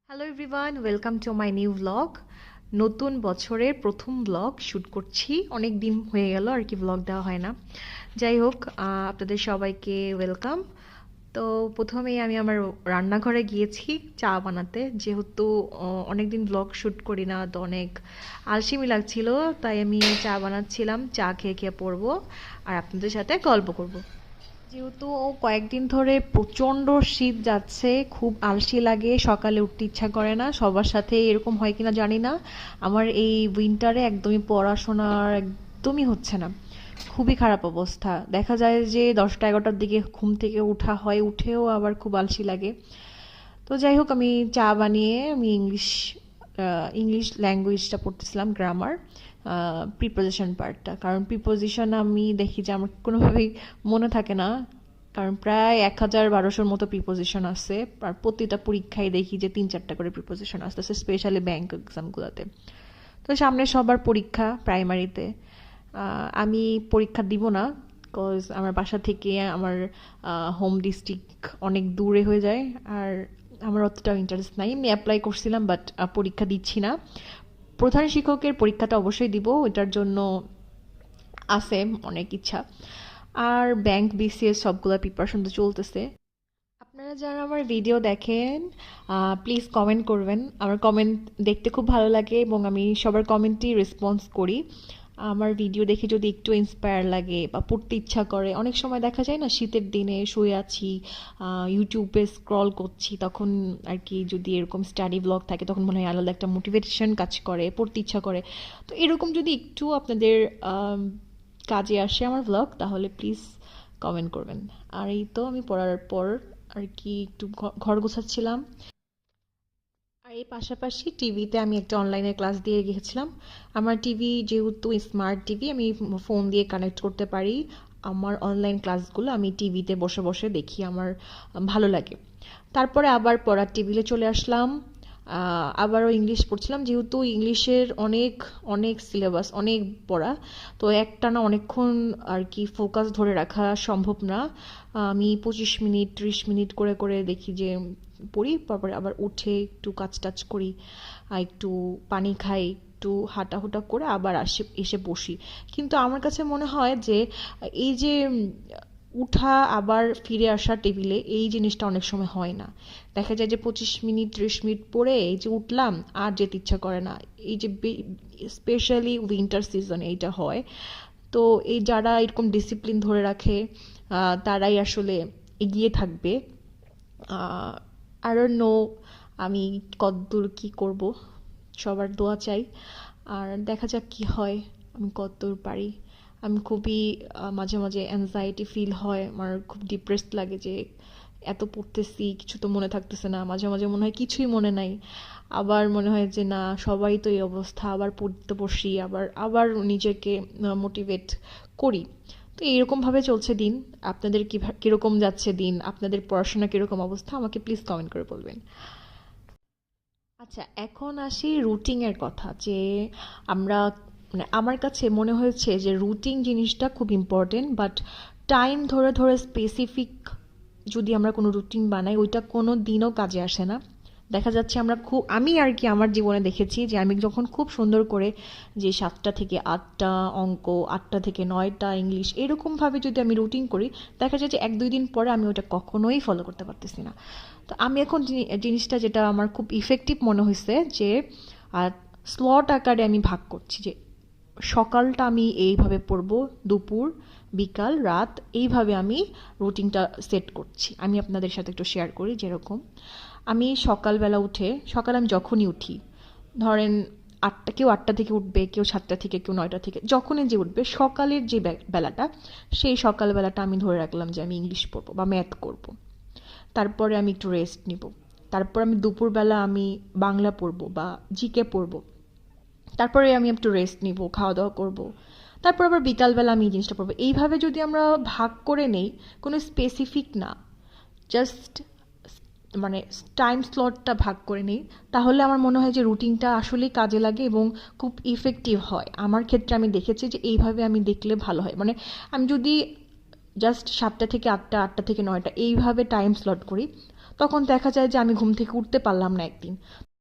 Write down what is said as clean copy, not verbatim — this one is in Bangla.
Hello everyone, welcome to my new blog. নতুন বছরের প্রথম ব্লগ শ্যুট করছি। অনেক দিন হয়ে গেল আর কি ব্লগ দেওয়া হয় না। যাই হোক, আপনাদের সবাইকে ওয়েলকাম। তো প্রথমেই আমি আমার রান্নাঘরে গিয়েছি চা বানাতে, যেহেতু অনেক দিন ব্লগ শ্যুট করি না, তো অনেক আলসেমি লাগছিল, তাই আমি চা বানাচ্ছিলাম। চা খেয়ে খেয়ে পড়বো আর আপনাদের সাথে গল্প করব। যেহেতু কয়েকদিন ধরে প্রচণ্ড শীত যাচ্ছে, খুব আলসি লাগে, সকালে উঠতে ইচ্ছা করে না। সবার সাথে এরকম হয় কিনা জানি না, আমার এই উইন্টারে একদমই পড়াশোনার একদমই হচ্ছে না। খুবই খারাপ অবস্থা। দেখা যায় যে 10টা 11টার দিকে ঘুম থেকে ওঠা হয়, উঠেও আবার খুব আলসি লাগে। তো যাই হোক, আমি চা বানিয়ে আমি ইংলিশ ল্যাঙ্গুয়েজটা পড়তেছিলাম, গ্রামার, প্রিপোজিশন পার্টটা। কারণ প্রিপোজিশন আমি দেখি যে আমার কোনোভাবেই মনে থাকে না, কারণ প্রায় 1000-1200-র মতো প্রিপোজিশন আছে, আর প্রতিটা পরীক্ষায় দেখি যে 3-4টা করে প্রিপোজিশন আসতেছে, স্পেশালি ব্যাংক এক্সামগুলোতে। তো সামনে সবার পরীক্ষা প্রাইমারিতে। আমি পরীক্ষা দিব না, বিকজ আমার বাসা থেকে আমার হোম ডিস্ট্রিক্ট অনেক দূরে হয়ে যায়, আর আমার অতটাও ইন্টারেস্ট নাই। আমি অ্যাপ্লাই করছিলাম, বাট পরীক্ষা দিচ্ছি না। প্রধান শিক্ষকের পরীক্ষাটা অবশ্যই দিব, ওটার জন্য আছে অনেক ইচ্ছা। আর ব্যাংক বিসিএস সবগুলো প্রিপারেশন তো চলতেছে। আপনারা যারা আমার ভিডিও দেখেন, প্লিজ কমেন্ট করবেন। আমার কমেন্ট দেখতে খুব ভালো লাগে এবং আমি সবার কমেন্টই রেসপন্স করি। আমার ভিডিও দেখে যদি একটু ইন্সপায়ার লাগে বা পড়তে ইচ্ছা করে, অনেক সময় দেখা যায় না, শীতের দিনে শুয়ে আছি, ইউটিউবে স্ক্রল করছি, তখন আর কি যদি এরকম স্টাডি ব্লগ থাকে, তখন মনে হয় আলাদা একটা মোটিভেশন কাজ করে, পড়তে ইচ্ছা করে। তো এরকম যদি একটু আপনাদের কাজে আসে আমার ব্লগ, তাহলে প্লিজ কমেন্ট করবেন। আর এই তো আমি পড়ার পর আর কি একটু ঘর গোছাচ্ছিলাম। আর এই পাশাপাশি টিভিতে আমি একটা অনলাইনে ক্লাস দিয়ে গিয়েছিলাম। আমার টিভি যেহেতু স্মার্ট টিভি, আমি ফোন দিয়ে কানেক্ট করতে পারি। আমার অনলাইন ক্লাসগুলো আমি টিভিতে বসে বসে দেখি, আমার ভালো লাগে। তারপরে আবার পড়ার টেবিলে চলে আসলাম। আবারও ইংলিশ পড়ছিলাম, যেহেতু ইংলিশের অনেক অনেক সিলেবাস, অনেক পড়া। তো একটানা অনেকক্ষণ আর কি ফোকাস ধরে রাখা সম্ভব না। আমি 25 মিনিট 30 মিনিট করে করে দেখি যে পড়ি, তারপরে আবার উঠে একটু কাজ টাজ করি, একটু পানি খাই, একটু হাঁটাহুটা করে আবার এসে বসি। কিন্তু আমার কাছে মনে হয় যে এই যে উঠা আবার ফিরে আসা টেবিলে, এই জিনিসটা অনেক সময় হয় না। দেখা যায় যে 25 মিনিট 30 মিনিট পরে এই যে উঠলাম, আর যেতে ইচ্ছা করে না। এই যে স্পেশালি উইন্টার সিজন এইটা হয়। তো এই যারা এরকম ডিসিপ্লিন ধরে রাখে, তারাই আসলে এগিয়ে থাকবে। আই ডোন্ট নো আমি কতদূর কি করব, সবার দোয়া চাই। আর দেখা যাক কি হয়, আমি কতদূর পারি। আমি খুবই মাঝে মাঝে অ্যাংজাইটি ফিল হয়, আমার খুব ডিপ্রেসড লাগে যে এত পড়তেছি, কিছু তো মনে থাকতেছে না। মাঝে মাঝে মনে হয় কিছুই মনে নাই, আবার মনে হয় যে না, সবাই তো এই অবস্থা, আবার পড়তে বসি, আবার আবার নিজেকে মোটিভেট করি। তো এইরকমভাবে চলছে দিন। আপনাদের কীরকম যাচ্ছে দিন, আপনাদের পড়াশোনা কীরকম অবস্থা, আমাকে প্লিজ কমেন্ট করে বলবেন। আচ্ছা, এখন আসি রুটিনের কথা। যে আমরা, মানে আমার কাছে মনে হয়েছে যে রুটিন জিনিসটা খুব ইম্পর্টেন্ট, বাট টাইম ধরে ধরে স্পেসিফিক যদি আমরা কোনো রুটিন বানাই, ওইটা কোনো দিনও কাজে আসে না। দেখা যাচ্ছে আমি আর কি আমার জীবনে দেখেছি যে আমি যখন খুব সুন্দর করে যে 7টা থেকে 8টা অঙ্ক, 8টা থেকে 9টা ইংলিশ, এরকমভাবে যদি আমি রুটিন করি, দেখা যায় যে 1-2 দিন পরে আমি ওটা কখনোই ফলো করতে পারতেছি না। তো আমি এখন জিনিসটা যেটা আমার খুব ইফেক্টিভ মনে হয়েছে, যে স্লট আকারে আমি ভাগ করছি, যে সকালটা আমি এইভাবে পড়বো, দুপুর, বিকাল, রাত, এইভাবে আমি রুটিনটা সেট করছি। আমি আপনাদের সাথে একটু শেয়ার করি। যেরকম আমি সকালবেলা উঠে, সকালে আমি যখনই উঠি, ধরেন কেউ 8টা থেকে উঠবে, কেউ 7টা থেকে, কেউ 9টা থেকে, যখনই যে উঠবে, সকালের যে বেলাটা, সেই সকালবেলাটা আমি ধরে রাখলাম যে আমি ইংলিশ পড়বো বা ম্যাথ করবো। তারপরে আমি একটু রেস্ট নিব। তারপর আমি দুপুরবেলা আমি বাংলা পড়বো বা জিকে পড়বো। তারপরে আমি একটু রেস্ট নিব, খাওয়া দাওয়া করব। তারপর আবার বিকালবেলা আমি এই জিনিসটা পড়বো। এইভাবে যদি আমরা ভাগ করে নেই, কোনো স্পেসিফিক না, জাস্ট মানে টাইম স্লটটা ভাগ করে নিই, তাহলে আমার মনে হয় যে রুটিনটা আসলেই কাজে লাগে এবং খুব ইফেক্টিভ হয়। আমার ক্ষেত্রে আমি দেখেছি যে এইভাবে আমি দেখলে ভালো হয়। মানে আমি যদি জাস্ট 7টা থেকে 8টা, 8টা থেকে 9টা এইভাবে টাইম স্লট করি, তখন দেখা যায় যে আমি ঘুম থেকে উঠতে পারলাম না একদিন।